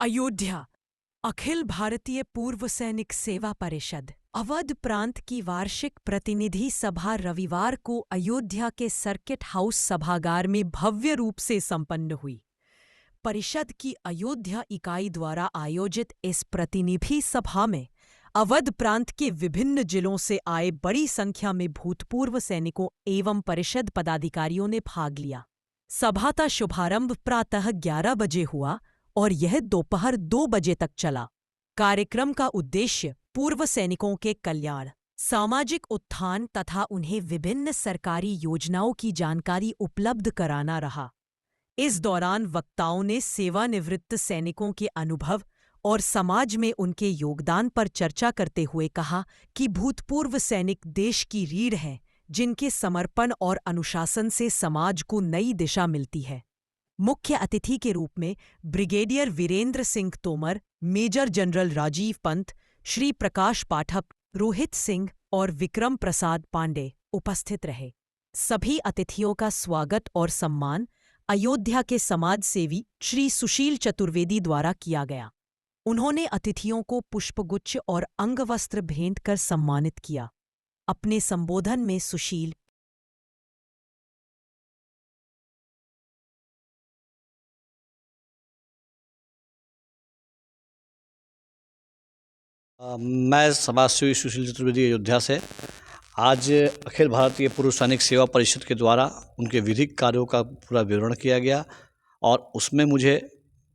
अयोध्या। अखिल भारतीय पूर्व सैनिक सेवा परिषद अवध प्रांत की वार्षिक प्रतिनिधि सभा रविवार को अयोध्या के सर्किट हाउस सभागार में भव्य रूप से संपन्न हुई। परिषद की अयोध्या इकाई द्वारा आयोजित इस प्रतिनिधि सभा में अवध प्रांत के विभिन्न जिलों से आए बड़ी संख्या में भूतपूर्व सैनिकों एवं परिषद पदाधिकारियों ने भाग लिया। सभा का शुभारंभ प्रातः 11 बजे हुआ और यह दोपहर 2 बजे तक चला। कार्यक्रम का उद्देश्य पूर्व सैनिकों के कल्याण, सामाजिक उत्थान तथा उन्हें विभिन्न सरकारी योजनाओं की जानकारी उपलब्ध कराना रहा। इस दौरान वक्ताओं ने सेवानिवृत्त सैनिकों के अनुभव और समाज में उनके योगदान पर चर्चा करते हुए कहा कि भूतपूर्व सैनिक देश की रीढ़ हैं, जिनके समर्पण और अनुशासन से समाज को नई दिशा मिलती है। मुख्य अतिथि के रूप में brigadier Virendra Singh Tomar, major general Rajiv Pant, Shri Prakash Pathak, Rohit Singh और विक्रम प्रसाद पांडे उपस्थित रहे। सभी अतिथियों का स्वागत और सम्मान अयोध्या के समाज सेवी श्री सुशील चतुर्वेदी द्वारा किया गया। उन्होंने अतिथियों को पुष्पगुच्छ और अंगवस्त्र भेंट कर सम्मानित किया। अपने संबोधन में सुशील मैं समाजसेवी सुशील चतुर्वेदी अयोध्या से आज अखिल भारतीय पूर्व सैनिक सेवा परिषद के द्वारा उनके विधिक कार्यों का पूरा विवरण किया गया और उसमें मुझे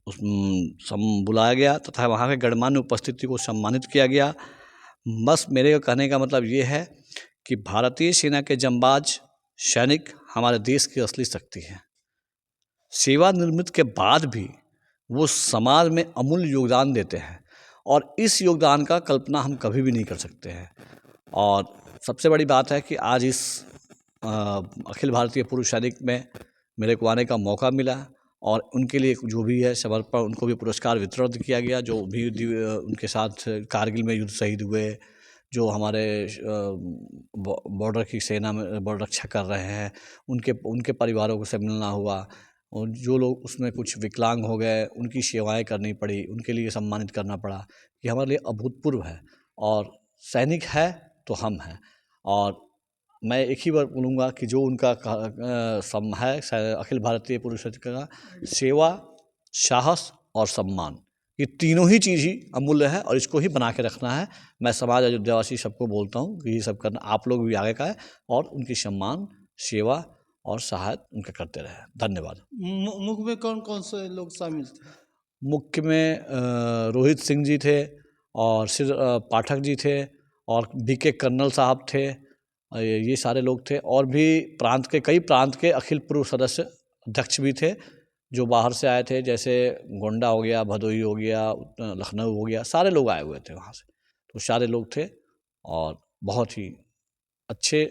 बुलाया गया तथा वहाँ के गणमान्य उपस्थिति को सम्मानित किया गया। बस मेरे कहने का मतलब ये है कि भारतीय सेना के जांबाज सैनिक हमारे देश की असली शक्ति हैं। सेवानिवृत्ति के बाद भी वो समाज में अमूल्य योगदान देते हैं और इस योगदान का कल्पना हम कभी भी नहीं कर सकते हैं। और सबसे बड़ी बात है कि आज इस अखिल भारतीय पूर्व सैनिक में मेरे को आने का मौका मिला और उनके लिए जो भी है समर्पण, उनको भी पुरस्कार वितरण किया गया। जो भी उनके साथ कारगिल में युद्ध शहीद हुए, जो हमारे बॉर्डर की सेना में बॉर्डर रक्षा कर रहे हैं, उनके परिवारों को से मिलना हुआ और जो लोग उसमें कुछ विकलांग हो गए, उनकी सेवाएं करनी पड़ी, उनके लिए सम्मानित करना पड़ा। कि हमारे लिए अभूतपूर्व है और सैनिक है तो हम हैं। और मैं एक ही बार बोलूँगा कि जो उनका है अखिल भारतीय पूर्व सैनिक का सेवा, साहस और सम्मान, ये तीनों ही चीज़ ही अमूल्य है और इसको ही बना के रखना है। मैं समाज अयोध्यावासी सबको बोलता हूँ कि ये सब करना आप लोग भी आगे का है और उनकी सम्मान, सेवा और सहायता उनके करते रहे। धन्यवाद। मुख्य में कौन कौन से लोग शामिल थे? मुख्य में रोहित सिंह जी थे और श्री पाठक जी थे और बीके कर्नल साहब थे। ये सारे लोग थे और भी कई प्रांत के अखिल पूर्व सदस्य अध्यक्ष भी थे जो बाहर से आए थे, जैसे गोंडा हो गया, भदोही हो गया, लखनऊ हो गया, सारे लोग आए हुए थे वहाँ से। तो सारे लोग थे और बहुत ही अच्छे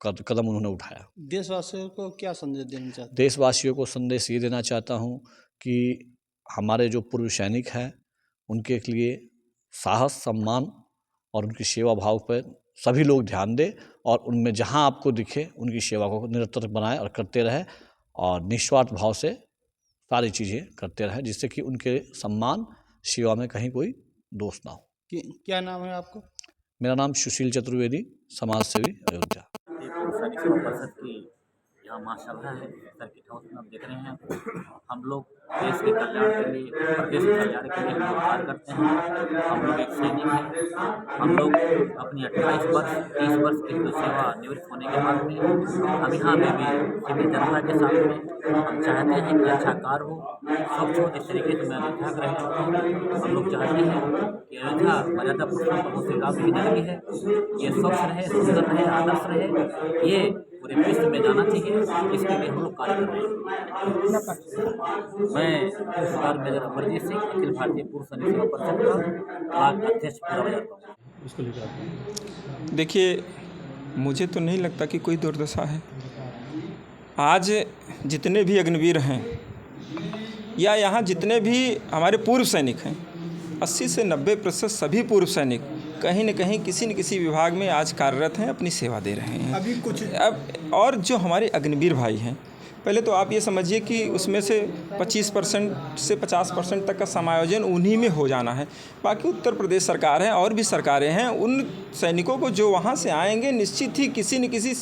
कदम उन्होंने उठाया। देशवासियों को क्या संदेश देना चाहते हैं? देशवासियों को संदेश ये देना चाहता हूँ कि हमारे जो पूर्व सैनिक हैं उनके लिए साहस, सम्मान और उनकी सेवा भाव पर सभी लोग ध्यान दें और उनमें जहाँ आपको दिखे उनकी सेवा को निरंतर बनाए और करते रहे और निस्वार्थ भाव से सारी चीज़ें करते रहे, जिससे कि उनके सम्मान, सेवा में कहीं कोई दोष ना हो। क्या नाम है आपको? मेरा नाम सुशील चतुर्वेदी, समाज सेवी, अयोध्या। सैनिक सेवा परिषद की यहाँ महासभा है सर्किट हाउस में, आप देख रहे हैं। हम लोग देश के कल्याण के लिए, प्रदेश के कल्याण के लिए हम लोग कार्य करते हैं। हम लोग एक सैनिक हैं। हम लोग अपनी 28 वर्ष 30 वर्ष की जो सेवा निवृत्त होने के बाद में हम यहाँ में भी सिविल जनता के साथ में हम चाहते हैं कि अच्छा कार्य हो, स्वच्छ हो। जिस तरीके से मैं अयोध्या का रहने वाला हूँ, हम लोग चाहते हैं कि अयोध्या मर्यादा पुरुषोत्तम प्रभु श्री राम की नगरी है, ये स्वच्छ रहे, सुंदर रहे, आदर्श रहे, ये पूरे विश्व में जाना चाहिए। इसके लिए हम लोग कार्य कर रहे हैं। मैं सरदार मेजर अमरजीत सिंह, अखिल भारतीय पूर्व सैनिक सेवा परिषद का ब्लॉक अध्यक्ष पूरा बजाता हूँ। देखिए, मुझे तो नहीं लगता कि कोई दुर्दशा है। आज जितने भी अग्निवीर हैं या यहाँ जितने भी हमारे पूर्व सैनिक हैं, 80 से 90% सभी पूर्व सैनिक कहीं न कहीं किसी न किसी विभाग में आज कार्यरत हैं, अपनी सेवा दे रहे हैं। अभी कुछ अब और जो हमारे अग्निवीर भाई हैं पहले तो आप ये समझिए कि उसमें से 25% से 50% तक का समायोजन उन्हीं में हो जाना है। बाकी उत्तर प्रदेश सरकार है और भी सरकारें हैं, उन सैनिकों को जो वहाँ से आएंगे निश्चित ही किसी न किसी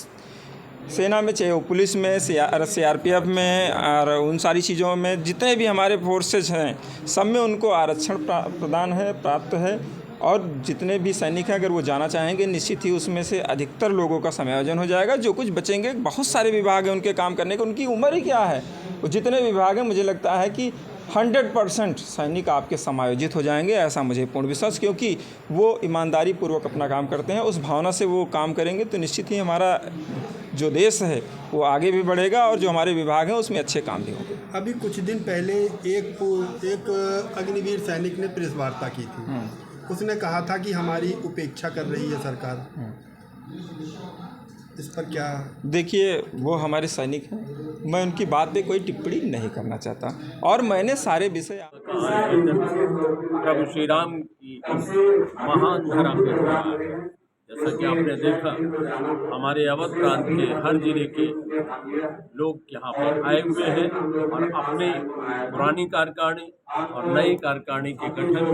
सेना में, चाहे वो पुलिस में, CRPF में और उन सारी चीज़ों में जितने भी हमारे फोर्सेज हैं सब में उनको आरक्षण प्रदान है, प्राप्त है। और जितने भी सैनिक हैं अगर वो जाना चाहेंगे निश्चित ही उसमें से अधिकतर लोगों का समायोजन हो जाएगा। जो कुछ बचेंगे, बहुत सारे विभाग हैं उनके काम करने के, उनकी उम्र ही क्या है, वो जितने विभाग हैं मुझे लगता है कि 100% सैनिक आपके समायोजित हो जाएंगे, ऐसा मुझे पूर्ण विश्वास, क्योंकि वो ईमानदारी पूर्वक अपना काम करते हैं। उस भावना से वो काम करेंगे तो निश्चित ही हमारा जो देश है वो आगे भी बढ़ेगा और जो हमारे विभाग हैं उसमें अच्छे काम भी होंगे। अभी कुछ दिन पहले एक अग्निवीर सैनिक ने प्रेस वार्ता की थी। उसने कहा था कि हमारी उपेक्षा कर रही है सरकार। इस पर क्या? देखिए, वो हमारे सैनिक हैं, मैं उनकी बात पे कोई टिप्पणी नहीं करना चाहता और मैंने सारे विषय प्रभु श्री राम की महान धरा पे हुआ है। जैसा कि आपने देखा, हमारे अवध प्रांत के हर जिले के लोग यहाँ पर आए हुए हैं और अपने पुरानी कार्यकारिणी और नई कार्यकारिणी के गठन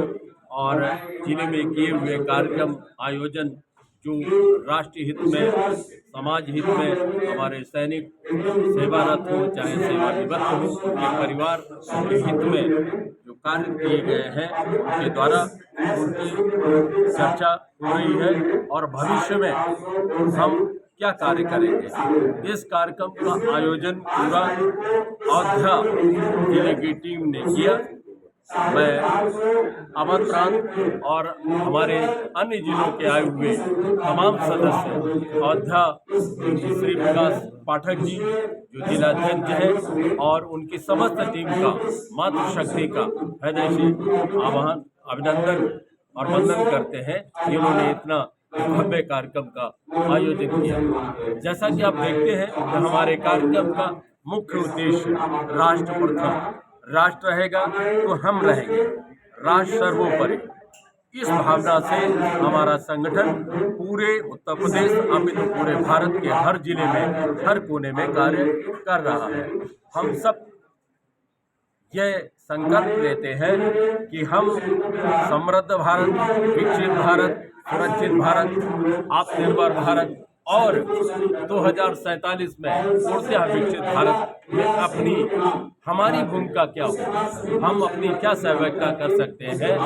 और जिले में किए हुए कार्यक्रम आयोजन जो राष्ट्रीय हित में, समाज हित में, हमारे सैनिक सेवारत हो चाहे सेवानिवृत्त हो, उनके परिवार के हित में जो कार्य किए गए हैं उनके द्वारा उनकी चर्चा हो रही है और भविष्य में हम क्या कार्य करेंगे। इस कार्यक्रम का आयोजन पूरा अयोध्या जिले की टीम ने किया। मैं अवध प्रांत और हमारे अन्य जिलों के आए हुए तमाम सदस्य, अयोध्या श्री विकास पाठक जी जो जिलाध्यक्ष हैं और उनकी समस्त टीम का मातृशक्ति का हृदय से आह्वान, अभिनंदन और वंदन करते हैं जिन्होंने इतना भव्य कार्यक्रम का आयोजन किया। जैसा कि आप देखते हैं कि हमारे कार्यक्रम का मुख्य उद्देश्य राष्ट्र प्रथम, राष्ट्र रहेगा तो हम रहेंगे, राष्ट्र सर्वोपरि। इस भावना से हमारा संगठन पूरे उत्तर प्रदेश अपितु तो पूरे भारत के हर जिले में, हर कोने में कार्य कर रहा है। हम सब यह संकल्प लेते हैं कि हम समृद्ध भारत, विकसित भारत, सुरक्षित भारत, आत्मनिर्भर भारत और 2047 में पूर्णतः विकसित भारत में हमारी भूमिका क्या हो, हम अपनी क्या सहभागिता कर सकते हैं।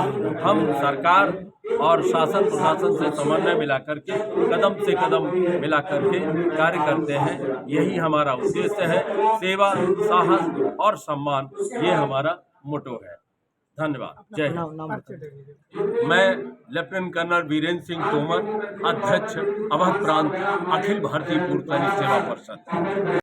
हम सरकार और शासन प्रशासन से समन्वय मिला करके, कदम से कदम मिला करके कार्य करते हैं। यही हमारा उद्देश्य है। सेवा, साहस और सम्मान, ये हमारा मोटो है। धन्यवाद। जय हिंद। मैं लेफ्टिनेंट कर्नल वीरेंद्र सिंह तोमर, अध्यक्ष अवध प्रांत अखिल भारतीय पूर्व सैनिक सेवा परिषद।